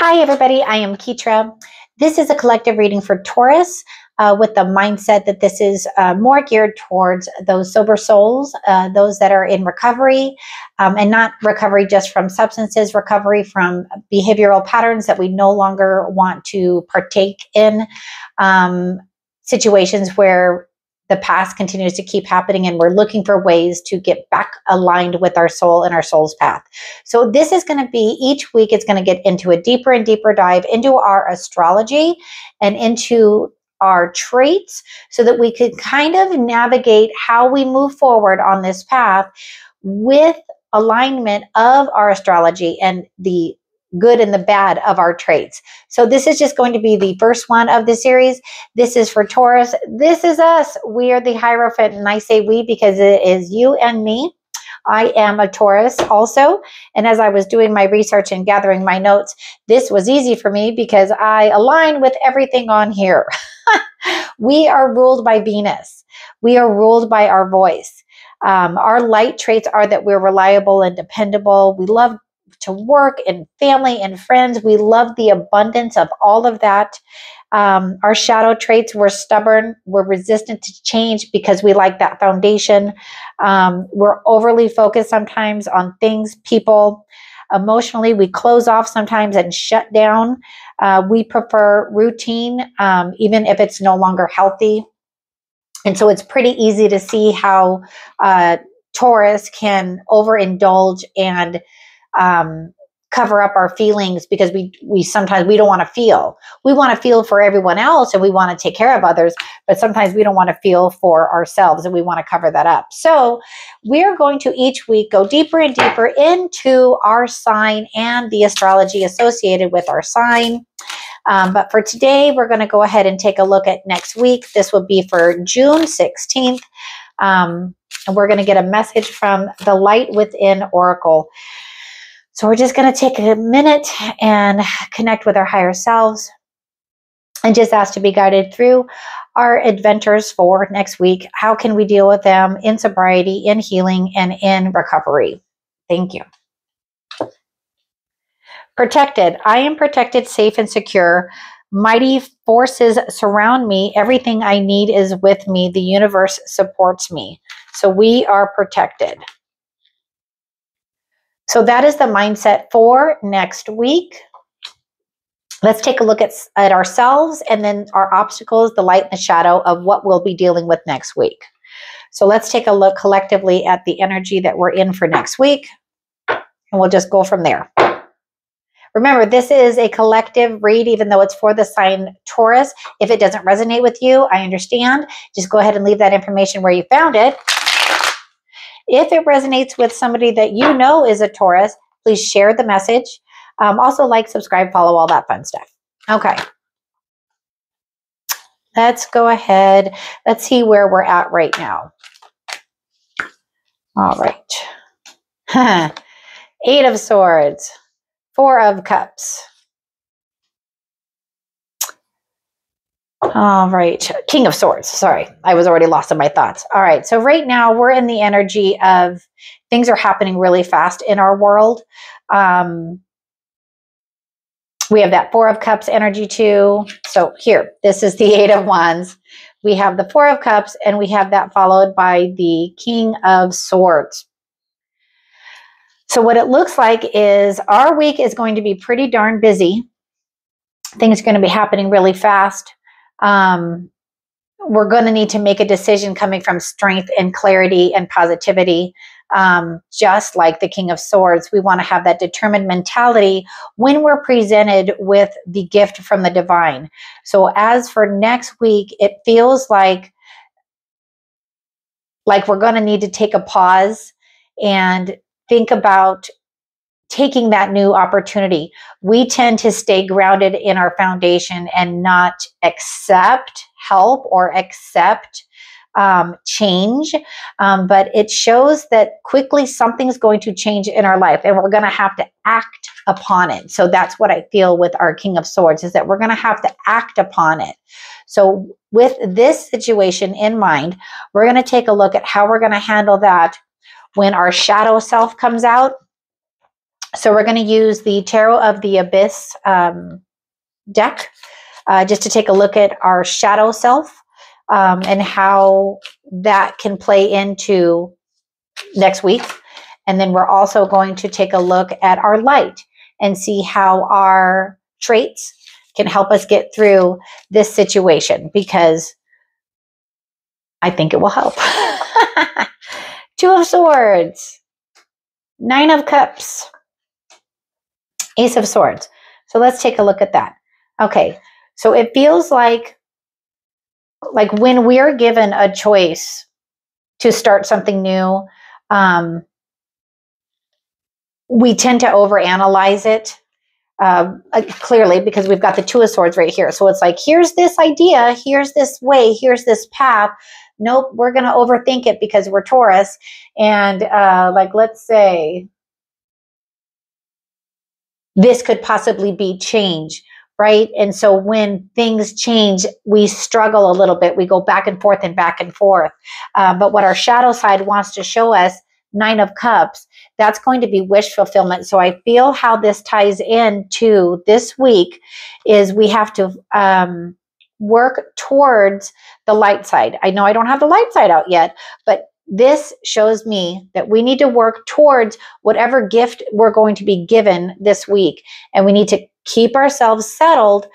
Hi, everybody. I am Keetra. This is a collective reading for Taurus with the mindset that this is more geared towards those sober souls, those that are in recovery, and not recovery just from substances, recovery from behavioral patterns that we no longer want to partake in, situations where the past continues to keep happening and we're looking for ways to get back aligned with our soul and our soul's path. So this is going to be, each week it's going to get into a deeper and deeper dive into our astrology and into our traits so that we could kind of navigate how we move forward on this path with alignment of our astrology and the good and the bad of our traits. So this is just going to be the first one of the series. This is for Taurus. This is us. We are the Hierophant, and I say we because it is you and me. I am a Taurus also, and as I was doing my research and gathering my notes, this was easy for me because I align with everything on here. We are ruled by Venus. We are ruled by our voice. Our light traits are that we're reliable and dependable. We love to work and family and friends. We love the abundance of all of that. Our shadow traits, we're stubborn, we're resistant to change because we like that foundation. We're overly focused sometimes on things, people. Emotionally, we close off sometimes and shut down. We prefer routine, even if it's no longer healthy. And so it's pretty easy to see how Taurus can overindulge and cover up our feelings because we sometimes we don't want to feel. We want to feel for everyone else and we want to take care of others, but sometimes we don't want to feel for ourselves and we want to cover that up. So we're going to each week go deeper and deeper into our sign and the astrology associated with our sign. But for today, we're going to go ahead and take a look at next week. This will be for June 16th. And we're going to get a message from the Light Within Oracle. So we're just going to take a minute and connect with our higher selves and just ask to be guided through our adventures for next week. How can we deal with them in sobriety, in healing, and in recovery? Thank you. Protected. I am protected, safe, and secure. Mighty forces surround me. Everything I need is with me. The universe supports me. So we are protected. So that is the mindset for next week. Let's take a look at ourselves and then our obstacles, the light and the shadow of what we'll be dealing with next week. So let's take a look collectively at the energy that we're in for next week, and we'll just go from there. Remember, this is a collective read, even though it's for the sign Taurus. If it doesn't resonate with you, I understand. Just go ahead and leave that information where you found it. If it resonates with somebody that you know is a Taurus, please share the message. Also like, subscribe, follow, all that fun stuff. Okay. Let's go ahead. Let's see where we're at right now. All right. 8 of Swords. 4 of Cups. All right. King of Swords. Sorry, I was already lost in my thoughts. All right. So right now we're in the energy of things are happening really fast in our world. We have that 4 of Cups energy too. So here, this is the 8 of Wands. We have the 4 of Cups and we have that followed by the King of Swords. So what it looks like is our week is going to be pretty darn busy. Things are going to be happening really fast. We're going to need to make a decision coming from strength and clarity and positivity. Just like the King of Swords, we want to have that determined mentality when we're presented with the gift from the divine. So as for next week, it feels like we're going to need to take a pause and think about taking that new opportunity. We tend to stay grounded in our foundation and not accept help or accept change. But it shows that quickly something's going to change in our life and we're going to have to act upon it. So that's what I feel with our King of Swords, is that we're going to have to act upon it. So with this situation in mind, we're going to take a look at how we're going to handle that when our shadow self comes out. So we're going to use the Tarot of the Abyss deck just to take a look at our shadow self and how that can play into next week. And then we're also going to take a look at our light and see how our traits can help us get through this situation, because I think it will help. Two of Swords, Nine of Cups, Ace of Swords. So let's take a look at that. Okay, so it feels like when we're given a choice to start something new, we tend to overanalyze it. Clearly, because we've got the Two of Swords right here. So it's like, here's this idea, here's this way, here's this path. Nope, we're going to overthink it because we're Taurus. And let's say this could possibly be change, right? And so when things change, we struggle a little bit. We go back and forth and back and forth. But what our shadow side wants to show us, Nine of Cups, that's going to be wish fulfillment. So I feel how this ties into this week is we have to work towards the light side. I know I don't have the light side out yet, but this shows me that we need to work towards whatever gift we're going to be given this week. And we need to keep ourselves settled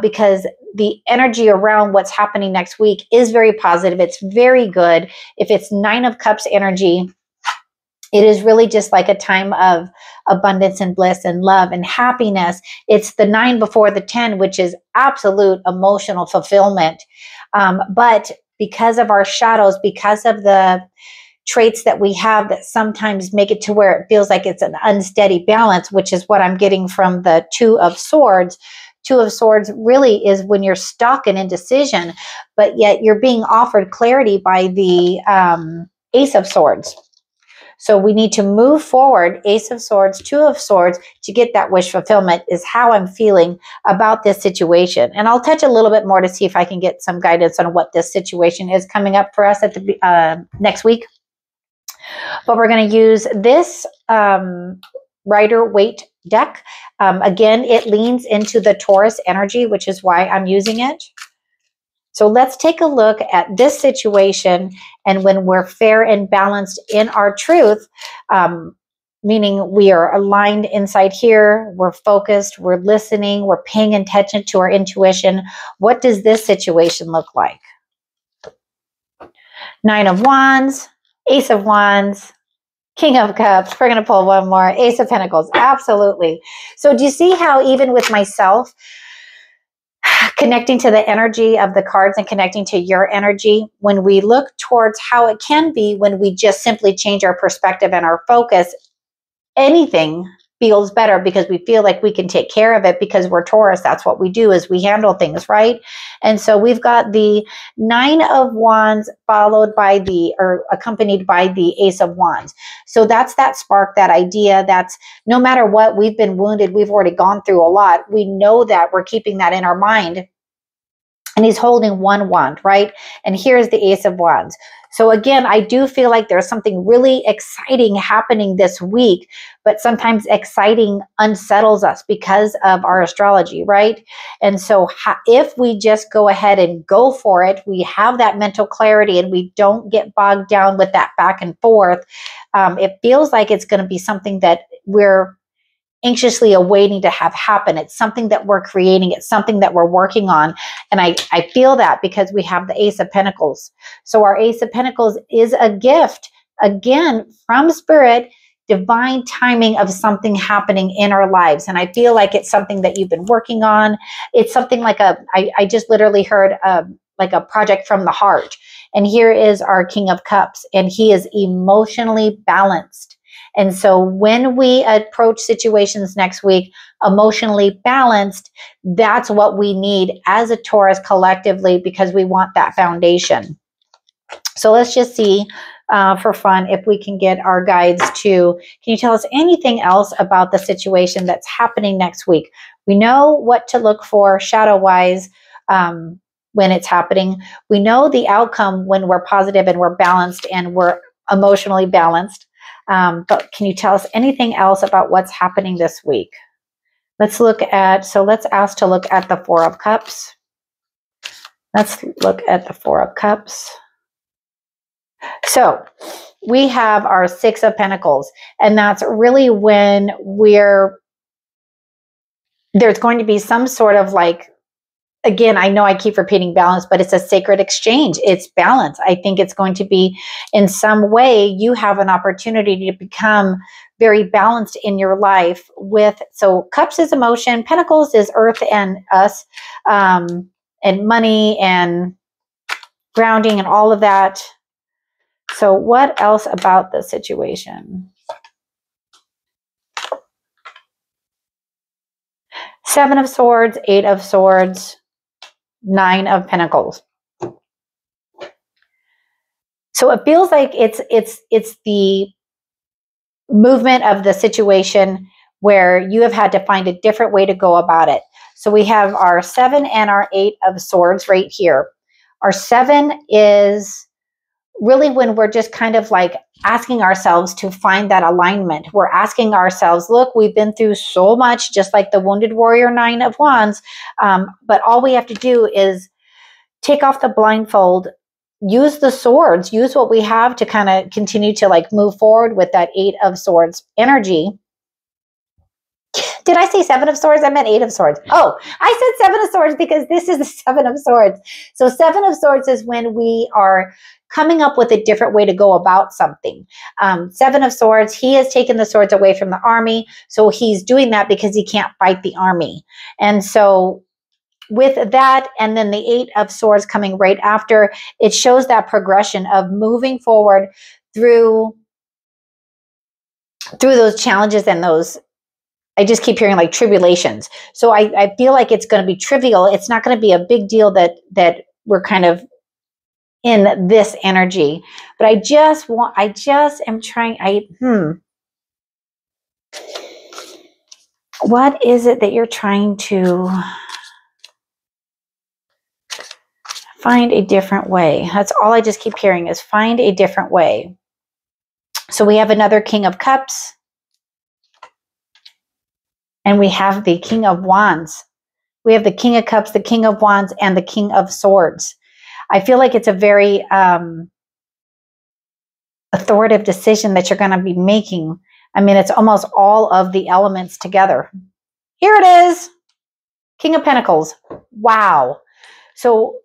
because the energy around what's happening next week is very positive. It's very good. If it's Nine of Cups energy, it is really just like a time of abundance and bliss and love and happiness. It's the 9 before the 10, which is absolute emotional fulfillment. But because of our shadows, because of the traits that we have that sometimes make it to where it feels like it's an unsteady balance, which is what I'm getting from the Two of Swords. Two of Swords really is when you're stuck in indecision, but yet you're being offered clarity by the Ace of Swords. So we need to move forward, Ace of Swords, Two of Swords, to get that wish fulfillment is how I'm feeling about this situation. And I'll touch a little bit more to see if I can get some guidance on what this situation is coming up for us at the next week. But we're going to use this Rider-Waite deck. Again, it leans into the Taurus energy, which is why I'm using it. So let's take a look at this situation, and when we're fair and balanced in our truth, meaning we are aligned inside here, we're focused, we're listening, we're paying attention to our intuition. What does this situation look like? Nine of Wands, Ace of Wands, King of Cups. We're going to pull one more. Ace of Pentacles. Absolutely. So do you see how even with myself, connecting to the energy of the cards and connecting to your energy, when we look towards how it can be when we just simply change our perspective and our focus, anything feels better because we feel like we can take care of it because we're Taurus. That's what we do, is we handle things, right? And so we've got the Nine of Wands followed by or accompanied by the Ace of Wands. So that's that spark, that idea. That's no matter what, we've been wounded. We've already gone through a lot. We know that. We're keeping that in our mind. And he's holding one wand, right? And here's the Ace of Wands. So again, I do feel like there's something really exciting happening this week, but sometimes exciting unsettles us because of our astrology, right? And so if we just go ahead and go for it, we have that mental clarity and we don't get bogged down with that back and forth, it feels like it's going to be something that we're anxiously awaiting to have happen. It's something that we're creating. It's something that we're working on. And I feel that because we have the Ace of Pentacles. So our Ace of Pentacles is a gift, again, from Spirit, divine timing of something happening in our lives. And I feel like it's something that you've been working on. It's something like I just literally heard like a project from the heart. And here is our King of Cups, and he is emotionally balanced. And so when we approach situations next week, emotionally balanced, that's what we need as a Taurus collectively, because we want that foundation. So let's just see for fun if we can get our guides to, can you tell us anything else about the situation that's happening next week? We know what to look for shadow-wise when it's happening. We know the outcome when we're positive and we're balanced and we're emotionally balanced. But can you tell us anything else about what's happening this week? Let's look at, so let's ask to look at the Four of Cups. Let's look at the Four of Cups. So we have our Six of Pentacles, and that's really when there's going to be some sort of like, again, I know I keep repeating balance, but it's a sacred exchange. It's balance. I think it's going to be in some way you have an opportunity to become very balanced in your life with, so cups is emotion, pentacles is earth and us, and money and grounding and all of that. So what else about the situation? Seven of Swords, Eight of Swords, Nine of Pentacles. So it feels like it's the movement of the situation where you have had to find a different way to go about it. So we have our 7 and our 8 of Swords right here. Our 7 is really when we're just kind of like asking ourselves to find that alignment. We're asking ourselves, look, we've been through so much, just like the Wounded Warrior 9 of Wands. But all we have to do is take off the blindfold, use the swords, use what we have to kind of continue to like move forward with that 8 of Swords energy. Did I say 7 of Swords? I meant 8 of Swords. Oh, I said 7 of Swords because this is the 7 of Swords. So 7 of Swords is when we are coming up with a different way to go about something. 7 of Swords, he has taken the swords away from the army. So he's doing that because he can't fight the army. And so with that, and then the 8 of Swords coming right after, it shows that progression of moving forward through those challenges and those, I just keep hearing like tribulations. So I feel like it's going to be trivial. It's not going to be a big deal that we're kind of in this energy. But I just am trying, what is it that you're trying to find a different way? That's all I just keep hearing is find a different way. So we have another King of Cups. And we have the King of Wands. We have the King of Cups, the King of Wands, and the King of Swords. I feel like it's a very authoritative decision that you're going to be making. I mean, it's almost all of the elements together. Here it is. King of Pentacles. Wow. So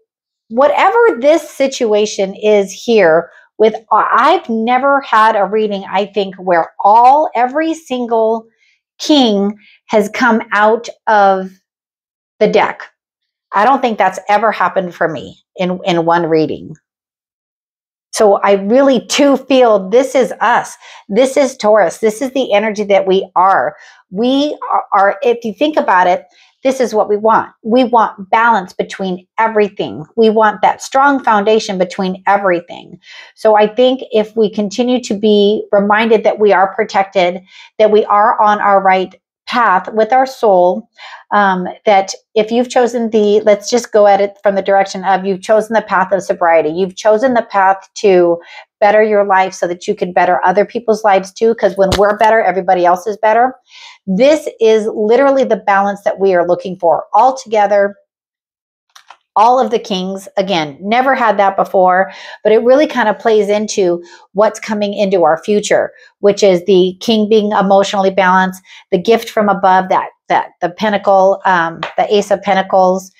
whatever this situation is here with, I've never had a reading, I think, where every single king has come out of the deck. I don't think that's ever happened for me in one reading. So I really too feel this is us. This is Taurus. This is the energy that we are. We are, if you think about it, this is what we want. We want balance between everything. We want that strong foundation between everything. So I think if we continue to be reminded that we are protected, that we are on our right path with our soul, that if you've chosen let's just go at it from the direction of, you've chosen the path of sobriety. You've chosen the path to better your life so that you can better other people's lives too, because when we're better, everybody else is better. This is literally the balance that we are looking for all together. All of the kings, again, never had that before, but it really kind of plays into what's coming into our future, which is the king being emotionally balanced, the gift from above, that the pentacle, the Ace of Pentacles,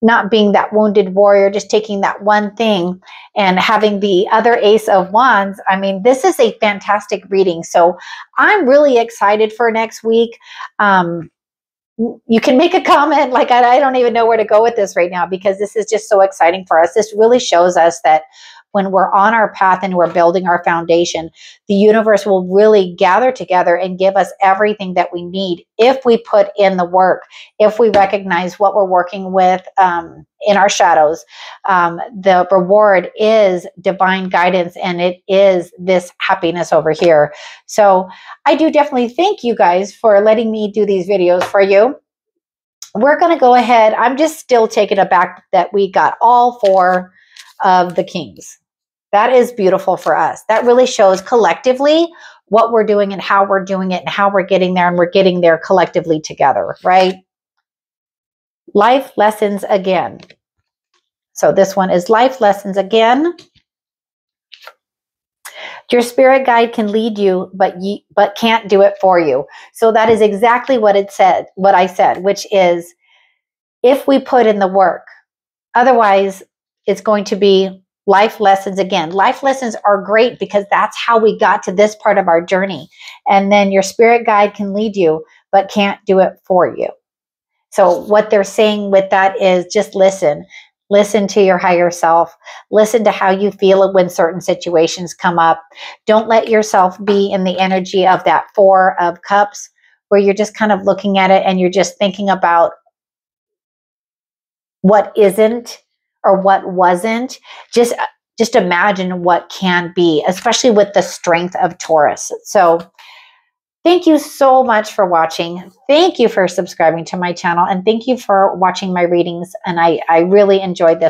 not being that wounded warrior, just taking that one thing and having the other Ace of Wands. I mean, this is a fantastic reading. So I'm really excited for next week. You can make a comment. Like, I don't even know where to go with this right now because this is just so exciting for us. This really shows us that when we're on our path and we're building our foundation, the universe will really gather together and give us everything that we need if we put in the work, if we recognize what we're working with in our shadows. The reward is divine guidance, and it is this happiness over here. So I do definitely thank you guys for letting me do these videos for you. We're going to go ahead. I'm just still taken aback that we got all 4 of the kings. That is beautiful for us. That really shows collectively what we're doing and how we're doing it and how we're getting there, and we're getting there collectively together, right? Life lessons again. So this one is life lessons again. Your spirit guide can lead you, but can't do it for you. So that is exactly what it said, what I said, which is if we put in the work. Otherwise, it's going to be life lessons again. Life lessons are great because that's how we got to this part of our journey. And then your spirit guide can lead you, but can't do it for you. So what they're saying with that is just listen. Listen to your higher self. Listen to how you feel when certain situations come up. Don't let yourself be in the energy of that 4 of Cups where you're just kind of looking at it and you're just thinking about what isn't or what wasn't. Just imagine what can be, especially with the strength of Taurus. So thank you so much for watching. Thank you for subscribing to my channel, and thank you for watching my readings. And I really enjoyed this.